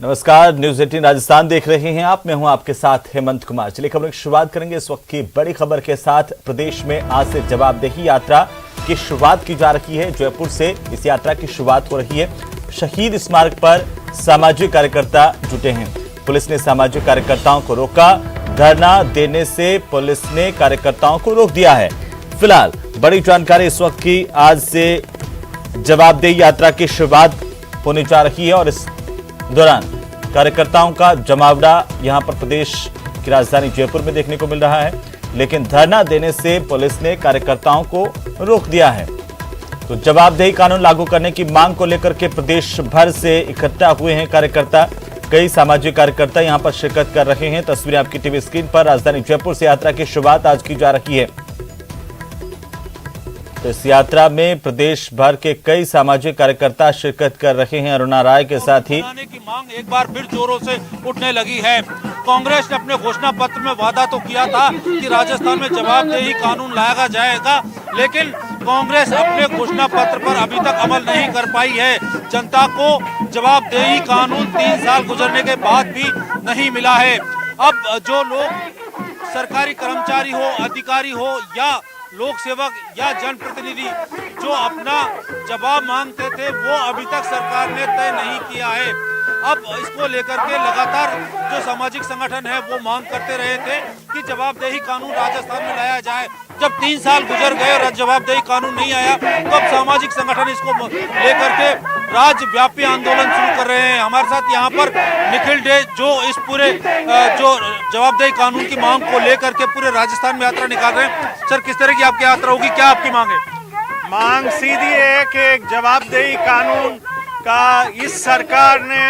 नमस्कार, न्यूज 18 राजस्थान देख रहे हैं आप। मैं हूं आपके साथ हेमंत कुमार। चलिए खबरों की शुरुआत करेंगे इस वक्त की बड़ी खबर के साथ। प्रदेश में आज से जवाबदेही यात्रा की शुरुआत की जा रही है। जयपुर से इस यात्रा की शुरुआत हो रही है। शहीद स्मारक पर सामाजिक कार्यकर्ता जुटे हैं। पुलिस ने सामाजिक कार्यकर्ताओं को रोका। धरना देने से पुलिस ने कार्यकर्ताओं को रोक दिया है। फिलहाल बड़ी जानकारी इस वक्त की, आज से जवाबदेही यात्रा की शुरुआत होने जा रही है और इस दौरान कार्यकर्ताओं का जमावड़ा यहां पर प्रदेश की राजधानी जयपुर में देखने को मिल रहा है। लेकिन धरना देने से पुलिस ने कार्यकर्ताओं को रोक दिया है। तो जवाबदेही कानून लागू करने की मांग को लेकर के प्रदेश भर से इकट्ठा हुए हैं कार्यकर्ता। कई सामाजिक कार्यकर्ता यहां पर शिरकत कर रहे हैं। तस्वीरें आपकी टीवी स्क्रीन पर। राजधानी जयपुर से यात्रा की शुरुआत आज की जा रही है। तो इस यात्रा में प्रदेश भर के कई सामाजिक कार्यकर्ता शिरकत कर रहे हैं। अरुणा राय के साथ ही की मांग एक बार फिर जोरों से उठने लगी है। कांग्रेस ने अपने घोषणा पत्र में वादा तो किया था कि राजस्थान में जवाबदेही कानून लाया जाएगा, लेकिन कांग्रेस अपने घोषणा पत्र पर अभी तक अमल नहीं कर पाई है। जनता को जवाबदेही कानून 3 साल गुजरने के बाद भी नहीं मिला है। अब जो लोग सरकारी कर्मचारी हो, अधिकारी हो या लोक सेवक या जनप्रतिनिधि जो अपना जवाब मांगते थे, वो अभी तक सरकार ने तय नहीं किया है। अब इसको लेकर के लगातार जो सामाजिक संगठन है वो मांग करते रहे थे कि जवाबदेही कानून राजस्थान में लाया जाए। जब 3 साल गुजर गए और जवाबदेही कानून नहीं आया, तो अब सामाजिक संगठन इसको लेकर के राज्यव्यापी आंदोलन शुरू कर रहे हैं। हमारे साथ यहाँ पर निखिल डे जो इस पूरे जो जवाबदेही कानून की मांग को लेकर के पूरे राजस्थान में यात्रा निकाल रहे हैं। सर, किस तरह की आपकी यात्रा होगी, क्या आपकी मांग है? मांग सीधी है कि एक जवाबदेही कानून का इस सरकार ने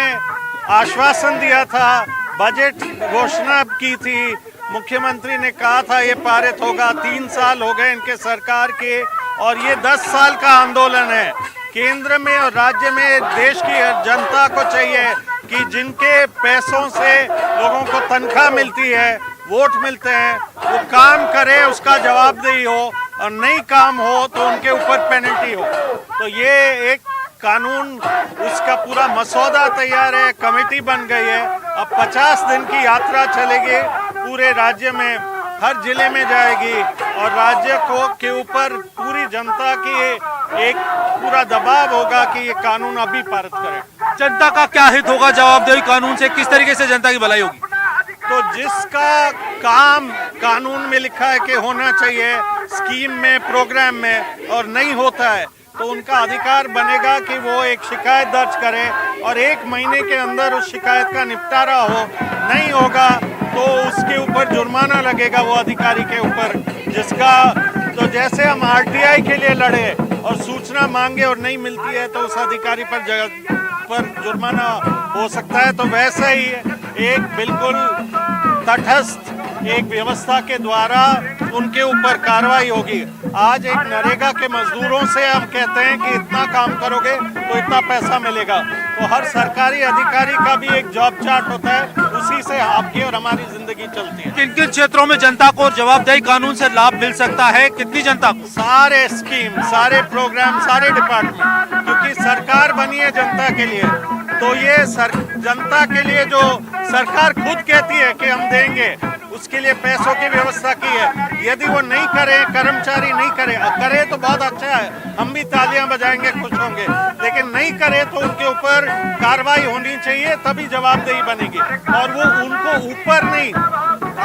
आश्वासन दिया था, बजट घोषणा की थी, मुख्यमंत्री ने कहा था ये पारित होगा। 3 साल हो गए इनके सरकार के और ये 10 साल का आंदोलन है। केंद्र में और राज्य में देश की जनता को चाहिए कि जिनके पैसों से लोगों को तनख्वाह मिलती है, वोट मिलते हैं, वो काम करे, उसका जवाबदेही हो, और नहीं काम हो तो उनके ऊपर पेनल्टी हो। तो ये एक कानून, उसका पूरा मसौदा तैयार है, कमेटी बन गई है। अब 50 दिन की यात्रा चलेगी, पूरे राज्य में, हर जिले में जाएगी और राज्य को के ऊपर पूरी जनता की एक पूरा दबाव होगा कि ये कानून अभी पारित करें। जनता का क्या हित होगा जवाबदेही कानून से? किस तरीके से जनता की भलाई होगी? तो जिसका काम कानून में लिखा है कि होना चाहिए, स्कीम में, प्रोग्राम में, और नहीं होता है, तो उनका अधिकार बनेगा कि वो एक शिकायत दर्ज करे और 1 महीने के अंदर उस शिकायत का निपटारा हो। नहीं होगा तो उसके ऊपर जुर्माना लगेगा वो अधिकारी के ऊपर, जिसका तो जैसे हम आरटीआई के लिए लड़े और सूचना मांगे और नहीं मिलती है तो उस अधिकारी पर जुर्माना हो सकता है, तो वैसा ही एक बिल्कुल तटस्थ एक व्यवस्था के द्वारा उनके ऊपर कार्रवाई होगी। आज एक नरेगा के मजदूरों से हम कहते हैं कि इतना काम करोगे तो इतना पैसा मिलेगा, तो हर सरकारी अधिकारी का भी एक जॉब चार्ट होता है, उसी से आपकी और हमारी जिंदगी चलती है। किन किन क्षेत्रों में जनता को जवाबदेही कानून से लाभ मिल सकता है? कितनी जनता को? सारे स्कीम, सारे प्रोग्राम, सारे डिपार्टमेंट, क्योंकि सरकार बनी है जनता के लिए, तो ये जनता के लिए जो सरकार खुद कहती है कि हम देंगे, उसके लिए पैसों की व्यवस्था की है। यदि वो नहीं करे, कर्मचारी नहीं करे तो बहुत अच्छा है, हम भी तालियां बजाएंगे, खुश होंगे, लेकिन नहीं करे तो उनके ऊपर कार्रवाई होनी चाहिए, तभी जवाबदेही बनेगी। और वो उनको ऊपर नहीं,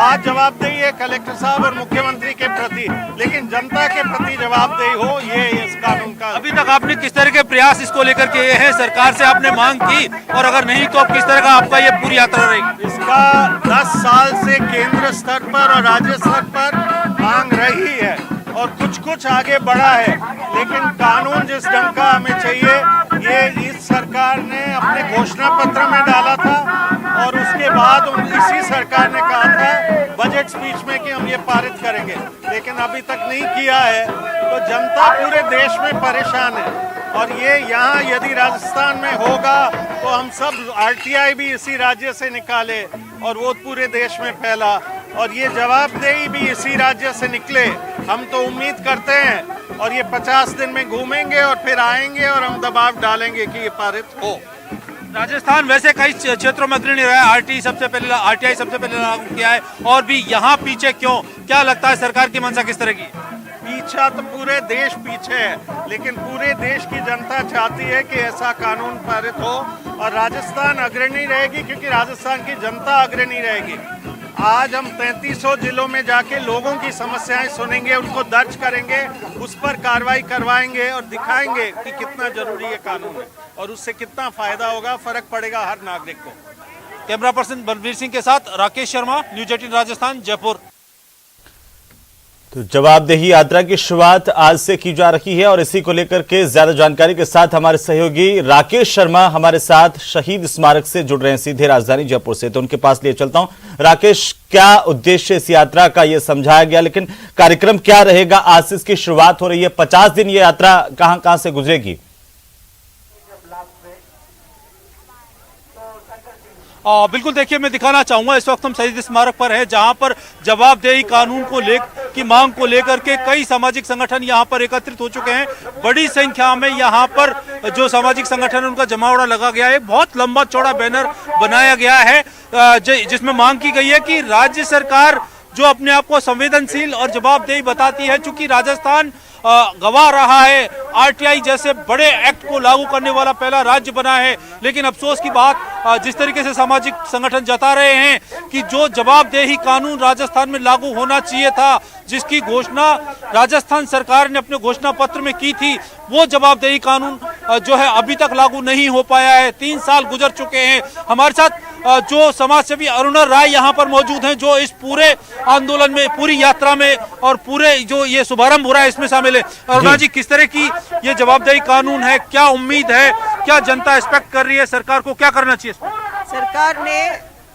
आज जवाबदेही है कलेक्टर साहब और मुख्यमंत्री के प्रति, लेकिन जनता के प्रति जवाबदेही हो, ये इस कानून का। अभी तक आपने किस तरह के प्रयास इसको लेकर किए हैं? सरकार से आपने मांग की, और अगर नहीं तो किस तरह का आपका ये पूरी यात्रा रहेगी? इसका 10 साल से केंद्र स्तर पर और राज्य स्तर पर मांग रही है और कुछ आगे बढ़ा है, लेकिन कानून जिस ढंग का हमें चाहिए, ये इस सरकार ने अपने घोषणा पत्र में डाला था और उसके बाद इसी सरकार ने कहा था बजट स्पीच में कि हम ये पारित करेंगे, लेकिन अभी तक नहीं किया है। तो जनता पूरे देश में परेशान है और ये यहाँ यदि राजस्थान में होगा तो हम सब आरटीआई भी इसी राज्य से निकाले और वो पूरे देश में फैला, और ये जवाबदेही भी इसी राज्य से निकले। हम तो उम्मीद करते हैं और ये 50 दिन में घूमेंगे और फिर आएंगे और हम दबाव डालेंगे कि ये पारित हो। राजस्थान वैसे कई क्षेत्रों में अग्रणी रहा है, आरटीआई सबसे पहले लागू किया है, और भी यहाँ पीछे क्यों? क्या लगता है सरकार की मंशा किस तरह की? पीछा तो पूरे देश पीछे है, लेकिन पूरे देश की जनता चाहती है कि ऐसा कानून पारित हो और राजस्थान अग्रणी रहेगी, क्योंकि राजस्थान की जनता अग्रणी रहेगी। आज हम 3300 जिलों में जाके लोगों की समस्याएं सुनेंगे, उनको दर्ज करेंगे, उस पर कार्रवाई करवाएंगे और दिखाएंगे कि कितना जरूरी ये कानून है और उससे कितना फायदा होगा, फर्क पड़ेगा हर नागरिक को। कैमरा पर्सन बलबीर सिंह के साथ राकेश शर्मा, न्यूज़ 18 राजस्थान, जयपुर। तो जवाबदेही यात्रा की शुरुआत आज से की जा रही है और इसी को लेकर के ज्यादा जानकारी के साथ हमारे सहयोगी राकेश शर्मा हमारे साथ शहीद स्मारक से जुड़ रहे हैं सीधे राजधानी जयपुर से, तो उनके पास लिए चलता हूं। राकेश, क्या उद्देश्य इस यात्रा का ये समझाया गया, लेकिन कार्यक्रम क्या रहेगा? आज से इसकी शुरुआत हो रही है, 50 दिन ये यात्रा कहां से गुजरेगी? बिल्कुल, देखिए मैं दिखाना चाहूंगा, इस वक्त हम शहीद स्मारक पर हैं, जहां पर जवाबदेही कानून को की मांग को लेकर के कई सामाजिक संगठन यहां पर एकत्रित हो चुके हैं। बड़ी संख्या में यहां पर जो सामाजिक संगठन उनका जमावड़ा लगा गया है। बहुत लंबा चौड़ा बैनर बनाया गया है जिसमें मांग की गई है कि राज्य सरकार जो अपने आप को संवेदनशील और जवाबदेही बताती है, चूंकि राजस्थान गवा रहा है आरटीआई जैसे बड़े एक्ट को लागू करने वाला पहला राज्य बना है, लेकिन अफसोस की बात जिस तरीके से सामाजिक संगठन जता रहे हैं कि जो जवाबदेही कानून राजस्थान में लागू होना चाहिए था, जिसकी घोषणा राजस्थान सरकार ने अपने घोषणा पत्र में की थी, वो जवाबदेही कानून जो है अभी तक लागू नहीं हो पाया है। 3 साल गुजर चुके हैं। हमारे साथ जो समाजसेवी अरुणा राय यहाँ पर मौजूद हैं, जो इस पूरे आंदोलन में, पूरी यात्रा में और पूरे जो ये शुभारंभ हो रहा है इसमें शामिल है। अरुणा जी, किस तरह की ये जवाबदेही कानून है, क्या उम्मीद है, क्या जनता एक्सपेक्ट कर रही है, सरकार को क्या करना चाहिए? सरकार ने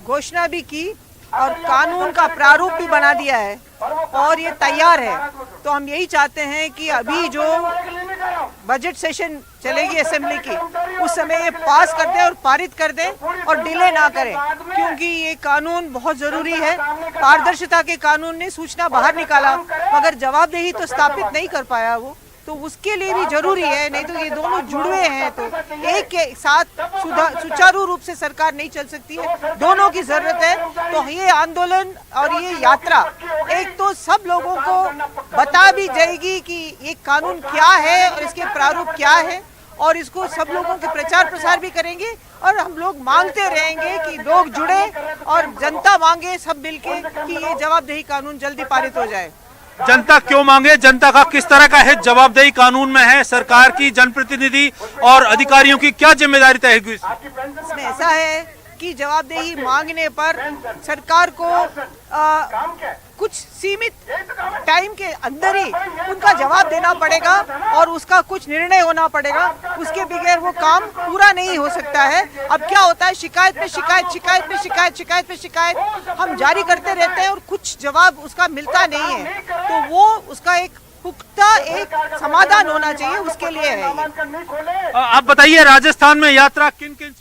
घोषणा भी की और कानून का प्रारूप भी बना दिया है और ये तैयार है। तो हम यही चाहते हैं कि अभी जो बजट सेशन चलेगी असेंबली की, उस समय ये पास कर दें और पारित कर दें और डिले ना करें, क्योंकि ये कानून बहुत जरूरी है। पारदर्शिता के कानून ने सूचना बाहर निकाला, मगर जवाबदेही तो स्थापित नहीं कर पाया वो, तो उसके लिए भी जरूरी है। नहीं तो ये दोनों जुड़े हैं, तो एक के साथ सुचारू रूप से सरकार नहीं चल सकती है, दोनों की जरूरत है। तो ये आंदोलन और ये यात्रा एक तो सब लोगों को बता भी जाएगी कि ये कानून क्या है और इसके प्रारूप क्या है, और इसको सब लोगों के प्रचार प्रसार भी करेंगे और हम लोग मांगते रहेंगे कि लोग जुड़े और जनता मांगे सब मिलके कि ये जवाबदेही कानून जल्दी पारित हो जाए। जनता क्यों मांगे, जनता का किस तरह का हित जवाबदेही कानून में है, सरकार की, जनप्रतिनिधि और अधिकारियों की क्या जिम्मेदारी तय होगी? इसमें ऐसा है कि जवाबदेही मांगने पर सरकार को कुछ सीमित टाइम के अंदर ही उनका जवाब देना पड़ेगा और उसका कुछ निर्णय होना पड़ेगा, उसके बगैर वो काम पूरा नहीं हो सकता है। अब क्या होता है, शिकायत पे शिकायत, शिकायत पे शिकायत, शिकायत पे शिकायत हम जारी करते रहते हैं और कुछ जवाब उसका मिलता नहीं है। तो वो उसका एक पुख्ता एक समाधान होना चाहिए, उसके लिए है। आप बताइए, राजस्थान में यात्रा किन किन